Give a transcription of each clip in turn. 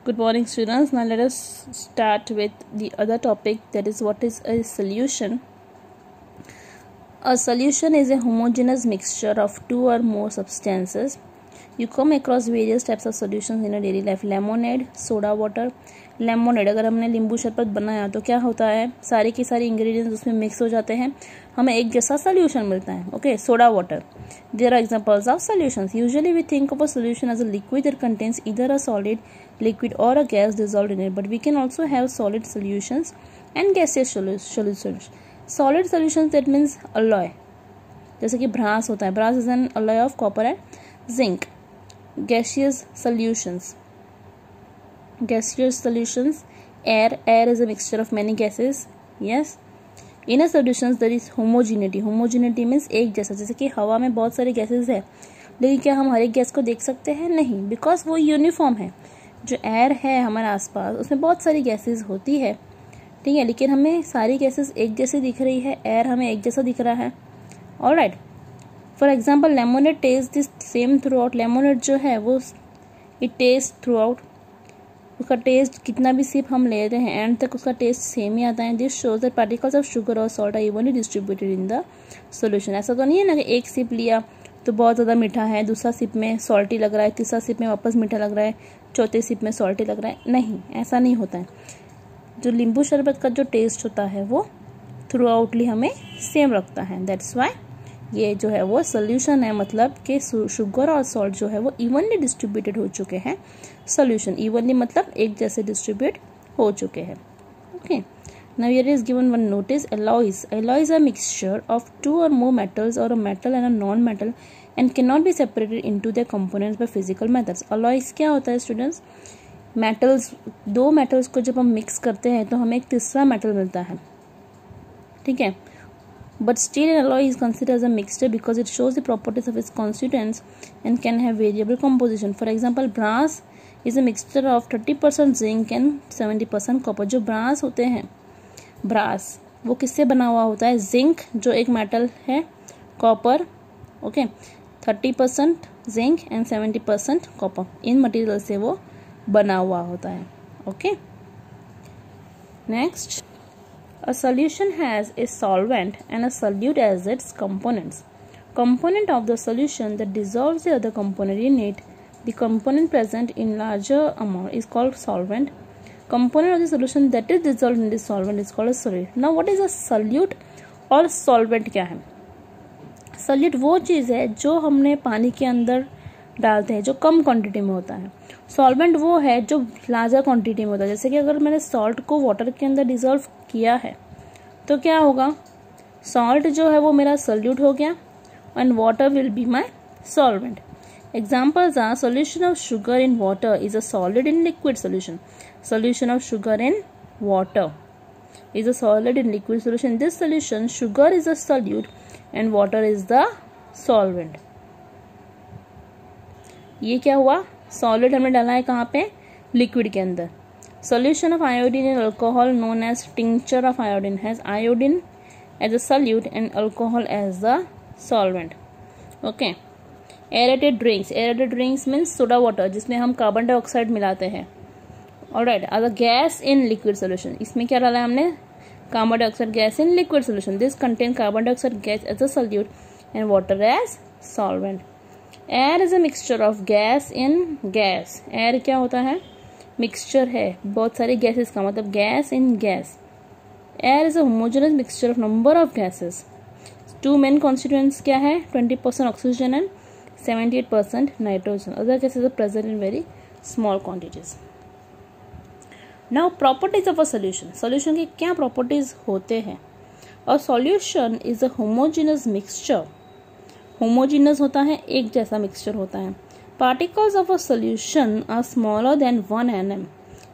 Good morning, students. Now let us start with the other topic, that is what is a solution. A solution is a homogeneous mixture of two or more substances. You come across various types of solutions in your daily life. Lemonade, soda water. Lemonade, अगर हमने नींबू शरबत बनाया तो क्या होता है, सारे के सारे इंग्रेडिएंट्स उसमें मिक्स हो जाते हैं, हमें एक जैसा सोल्यूशन मिलता है. Okay, soda water. There are examples of solutions. Usually we think of a solution as a liquid that contains either a solid liquid or a gas dissolved in it, but we can also have solid solutions and gaseous solutions. Solid solutions, that means alloy, जैसे कि भ्रांस होता है. भ्रांस is an alloy of copper and zinc. Gaseous solutions, air is a mixture of many gases. Yes. In a solutions there is homogeneity means एक जैसा, जैसे कि हवा में बहुत सारे गैसेस है, लेकिन क्या हम हर एक गैस को देख सकते हैं? नहीं, बिकॉज वो यूनिफॉर्म है. जो एयर है हमारे आसपास उसमें बहुत सारी गैसेस होती है, ठीक है, लेकिन हमें सारी गैसेस एक जैसी दिख रही है, एयर हमें एक जैसा दिख रहा है. Alright. For example lemonade taste this same throughout. Lemonade जो है वो इट टेस्ट थ्रू आउट, उसका टेस्ट कितना भी सिप हम ले रहे हैं एंड तक उसका टेस्ट सेम ही आता है. This shows that particles of sugar और salt are evenly distributed in the solution. ऐसा तो नहीं है ना कि एक सिप लिया तो बहुत ज़्यादा मीठा है, दूसरा सिप में सॉल्टी लग रहा है, तीसरा सिप में वापस मीठा लग रहा है, चौथे सिप में सॉल्टी लग रहा है. नहीं, ऐसा नहीं होता है. जो नींबू शरबत का जो टेस्ट होता है वो थ्रू आउटली हमें सेम रखता है. दैट्स वाई ये जो है वो सोल्यूशन है, मतलब कि शुगर और सॉल्ट जो है वो इवनली डिस्ट्रीब्यूटेड हो चुके हैं. सोल्यूशन इवनली मतलब एक जैसे डिस्ट्रीब्यूट हो चुके हैं. Okay. Now here is given one notice. Alloys are a mixture of two or more metals or a metal and a non-metal and cannot be separated into their components by physical methods. Alloys क्या होता है students? Metals, दो metals को जब हम mix करते हैं तो हमें एक तीसरा metal मिलता है, ठीक है. But still an alloy is considered as a mixture because it shows the properties of its constituents and can have variable composition. For example, brass is a mixture of 30% zinc and 70% copper. जो brass होते हैं, brass वो किससे बना हुआ होता है? Zinc जो एक मेटल है, copper, okay, 30% zinc and 70% copper, इन मटेरियल से वो बना हुआ होता है. Okay. Next, a solution has a solvent and a solute as its components. Component of the solution that dissolves the other component in it. The component present in larger amount is called solvent. Component of the solution that is dissolved in this solvent is called a solute. Now what is a solute और solvent क्या है? solute वो चीज़ है जो हमने पानी के अंदर डालते हैं, जो कम क्वांटिटी में होता है. solvent वो है जो लार्जर क्वांटिटी में होता है. जैसे कि अगर मैंने सॉल्ट को वाटर के अंदर डिसॉल्व किया है तो क्या होगा, सॉल्ट जो है वो मेरा solute हो गया and water will be my solvent. Examples are solution of sugar in water is a solid in liquid solution. Solution of sugar in water is a solid in liquid solution. In this solution, sugar is a solute and water is the solvent. ये क्या हुआ, solid हमने डाला है कहाँ पे, liquid के अंदर. Solution of iodine in alcohol known as tincture of iodine has iodine as a solute and alcohol as the solvent. Okay. Aerated drinks means soda water जिसमें हम कार्बन डाइऑक्साइड मिलाते हैं. ऑलराइट. अगर गैस इन लिक्विड सोल्यूशन, इसमें क्या डाला है हमने, carbon dioxide gas in liquid solution. This contain carbon dioxide gas as a solute and water as solvent. Air is a mixture of gas in gas. Air क्या होता है, mixture है बहुत सारी गैसेस का, मतलब gas in gas. Air is a homogeneous mixture of number of gases. Two main constituents क्या है, 20% oxygen and 78% nitrogen. Other gases are present in very small quantities. Now properties of a solution. Solution के क्या properties होते हैं? A solution is a homogeneous mixture. Homogeneous होता है, एक जैसा mixture होता है. Particles of a solution are smaller than 1 mm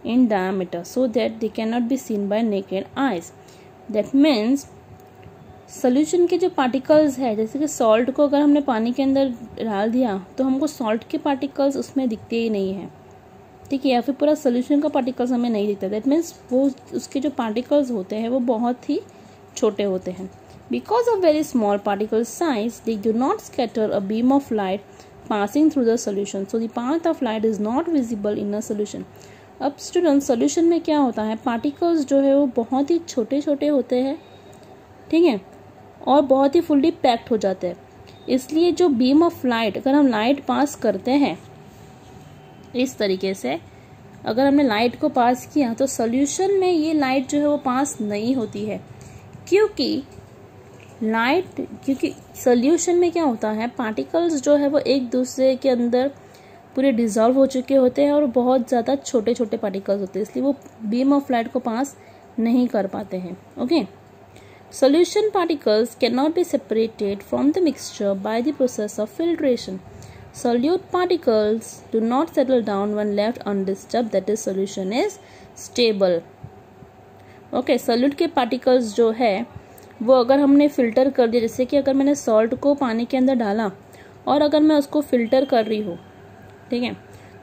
in diameter so that they cannot be seen by naked eyes. That means solution के जो पार्टिकल्स है, जैसे कि सॉल्ट को अगर हमने पानी के अंदर डाल दिया तो हमको सॉल्ट के पार्टिकल्स उसमें दिखते ही नहीं है, ठीक है, या फिर पूरा सोल्यूशन का पार्टिकल्स हमें नहीं दिखता. दैट मीन्स वो उसके जो पार्टिकल्स होते हैं वो बहुत ही छोटे होते हैं. Because of very small particle size they do not scatter a beam of light passing through the solution, so the path of light is not visible in a solution. अब स्टूडेंट सॉल्यूशन में क्या होता है, particles जो है वो बहुत ही छोटे छोटे होते हैं, ठीक है, और बहुत ही फुल्ली पैक्ड हो जाते हैं। इसलिए जो बीम ऑफ लाइट, अगर हम लाइट पास करते हैं इस तरीके से, अगर हमने लाइट को पास किया तो सॉल्यूशन में ये लाइट जो है वो पास नहीं होती है, क्योंकि सॉल्यूशन में क्या होता है, पार्टिकल्स जो है वो एक दूसरे के अंदर पूरे डिजॉल्व हो चुके होते हैं और बहुत ज़्यादा छोटे छोटे पार्टिकल्स होते हैं, इसलिए वो बीम ऑफ लाइट को पास नहीं कर पाते हैं। Okay, solution particles cannot be separated from the mixture by the process of filtration. Solute particles do not settle down when left undisturbed, that is solution is stable. Okay, solute के particles जो है वो अगर हमने filter कर दिया, जैसे कि अगर मैंने सॉल्ट को पानी के अंदर डाला और अगर मैं उसको फिल्टर कर रही हूँ, ठीक है,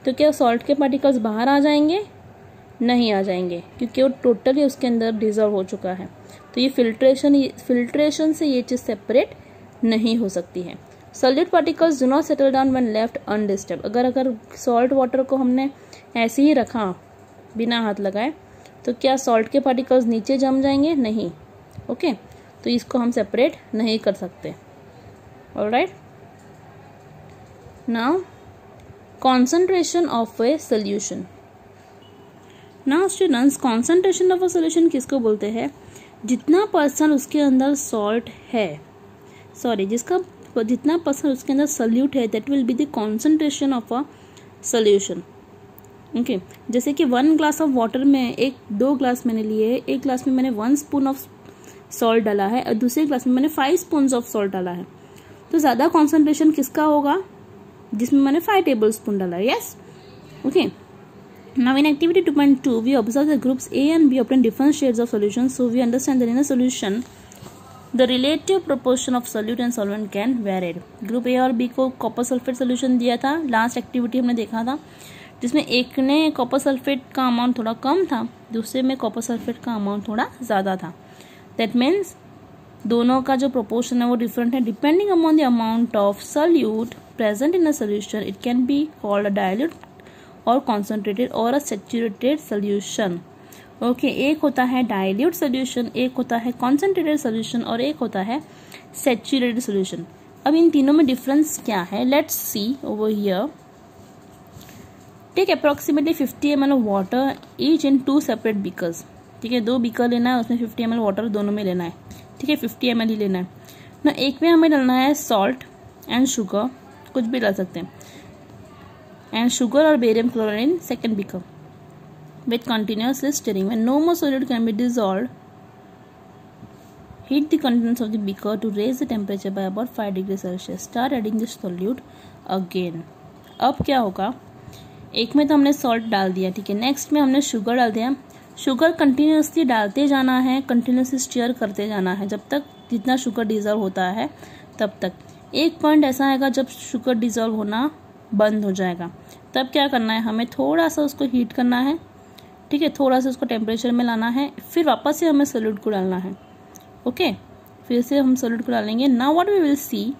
तो क्या सॉल्ट के पार्टिकल्स बाहर आ जाएंगे? नहीं आ जाएंगे, क्योंकि वो टोटली उसके अंदर डिजॉल्व हो चुका है। तो ये फिल्ट्रेशन से ये चीज़ सेपरेट नहीं हो सकती है। Solid particles do not settle down when left undisturbed. अगर सॉल्ट वाटर को हमने ऐसे ही रखा बिना हाथ लगाए तो क्या सॉल्ट के पार्टिकल्स नीचे जम जाएंगे? नहीं। ओके, तो इसको हम सेपरेट नहीं कर सकते। Alright, now concentration of a solution. Now students, concentration of a solution किसको बोलते हैं? जितना परसेंट उसके अंदर सॉल्ट है, जितना परसेंट उसके अंदर सॉल्यूट है, that will be the concentration of a solution. Okay, जैसे कि 1 ग्लास ऑफ वाटर में 2 ग्लास मैंने लिए, एक ग्लास में मैंने 1 स्पून ऑफ सॉल्ट डाला है और दूसरे ग्लास में मैंने 5 स्पून ऑफ सॉल्ट डाला है, तो ज़्यादा कॉन्सेंट्रेशन किसका होगा? जिसमें मैंने 5 टेबल स्पून डाला है। Yes, okay. Now in activity 2.2, we observe that groups A and B obtain different shades of solution. So we understand that in a solution, the relative proportion of solute and solvent can vary. Group A और B को copper sulphate solution दिया था, last activity हमने देखा था, जिसमें एक ने कॉपर सल्फेट का अमाउंट थोड़ा कम था, दूसरे में कॉपर सल्फेट का अमाउंट थोड़ा ज़्यादा था। दैट मीन्स दोनों का जो प्रोपोर्शन है वो डिफरेंट है। Depending upon the amount of solute present in a solution, it can be called a dilute और कॉन्सेंट्रेटेड और अ सैचुरेटेड सोल्यूशन। ओके, एक होता है डाइल्यूट सोल्यूशन, एक होता है कॉन्सेंट्रेटेड सोल्यूशन और एक होता है सैचुरेटेड सोल्यूशन। अब इन तीनों में डिफरेंस क्या है? Let's see over here. Take approximately 50 ml of water each in 2 separate beakers. ठीक है, 2 बीकर लेना है, उसमें 50 ml वाटर दोनों में लेना है। ठीक है, 50 ml ही लेना है ना। एक में हमें डालना है सॉल्ट एंड शुगर, कुछ भी डाल सकते हैं, and sugar or barium chloride in second beaker with continuously stirring. When no more solute can be dissolved, heat the contents of the beaker to raise the temperature by about 5 degrees Celsius. Start adding the solute again. अब क्या होगा? एक में तो हमने salt डाल दिया, ठीक है, नेक्स्ट में हमने शुगर डाल दिया। शुगर कंटिन्यूसली डालते जाना है, कंटिन्यूसली स्टीयर करते जाना है, जब तक जितना शुगर डिजॉल्व होता है तब तक। एक पॉइंट ऐसा आएगा जब शुगर डिजॉल्व होना बंद हो जाएगा, तब क्या करना है, हमें थोड़ा सा उसको हीट करना है, ठीक है, थोड़ा सा उसको टेम्परेचर में लाना है, फिर वापस से हमें सोल्यूट को डालना है। ओके, फिर से हम सोल्यूट को डालेंगे। Now what we will see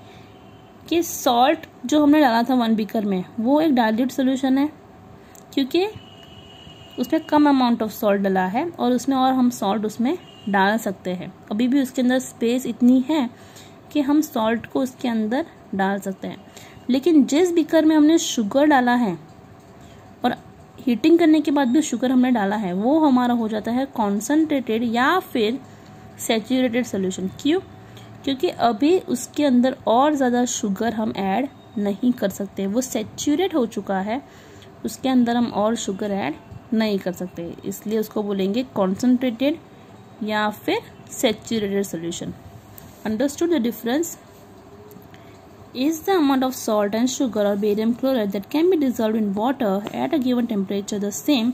कि सॉल्ट जो हमने डाला था 1 बीकर में वो एक डाइल्यूट सोल्यूशन है, क्योंकि उसमें कम अमाउंट ऑफ सॉल्ट डाला है और उसमें और हम सॉल्ट उसमें डाल सकते हैं। अभी भी उसके अंदर स्पेस इतनी है कि हम सॉल्ट को उसके अंदर डाल सकते हैं। लेकिन जिस बीकर में हमने शुगर डाला है और हीटिंग करने के बाद भी शुगर हमने डाला है, वो हमारा हो जाता है कॉन्सेंट्रेटेड या फिर सैचुरेटेड सोल्यूशन। क्यों? क्योंकि अभी उसके अंदर और ज़्यादा शुगर हम ऐड नहीं कर सकते, वो सैचुरेट हो चुका है, उसके अंदर हम और शुगर ऐड नहीं कर सकते, इसलिए उसको बोलेंगे कॉन्सेंट्रेटेड या फिर saturated solution. Understood the difference? Is the amount of salt and sugar or barium chloride that can be dissolved in water at a given temperature the same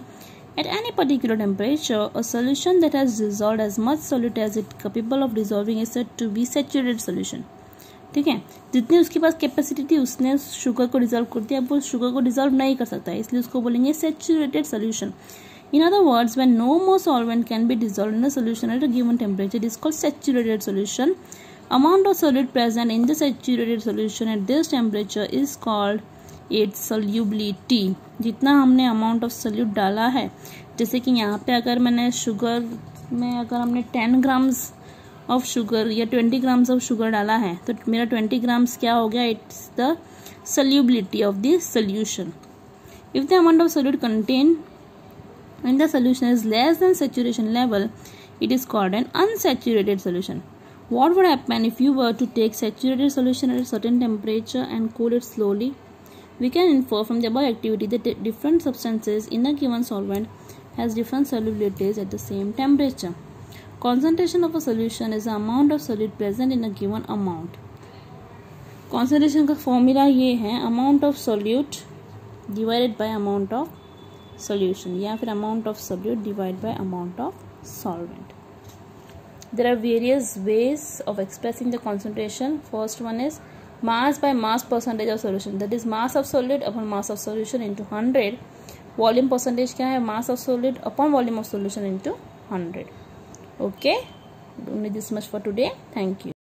at any particular temperature? A solution that has dissolved as much solute as it capable of dissolving is said to be saturated solution. ठीक है, जितनी उसके पास capacity थी उसने sugar को dissolve कर दिया, अब वो शुगर को डिजॉल्व नहीं कर सकता है, इसलिए उसको बोलेंगे saturated solution. In other words, when no more solvent can be dissolved in a solution at a given temperature, it is called saturated solution. Amount of solute present in the saturated solution at this temperature is called it's solubility. जितना हमने amount of solute डाला है, जैसे कि यहाँ पे अगर मैंने शुगर में अगर हमने 10 ग्राम्स ऑफ शुगर या 20 ग्राम्स ऑफ शुगर डाला है, तो मेरा 20 ग्राम्स क्या हो गया, it's the solubility of the solution. If the amount of solute contained in the solution is less than saturation level, it is called an unsaturated solution. What would happen if you were to take saturated solution at a certain temperature and cool it slowly? We can infer from the above activity that different substances in a given solvent has different solubilities at the same temperature. Concentration of a solution is the amount of solute present in a given amount. Concentration का formula ये है, amount of solute divided by amount of solution, या फिर amount of solute divide by amount of solvent. There are various ways of expressing the concentration. First one is mass by mass percentage of solution, that is mass of solute upon mass of solution into 100. Volume percentage क्या है, mass of solute upon volume of solution into 100. Okay, only this much for today. Thank you.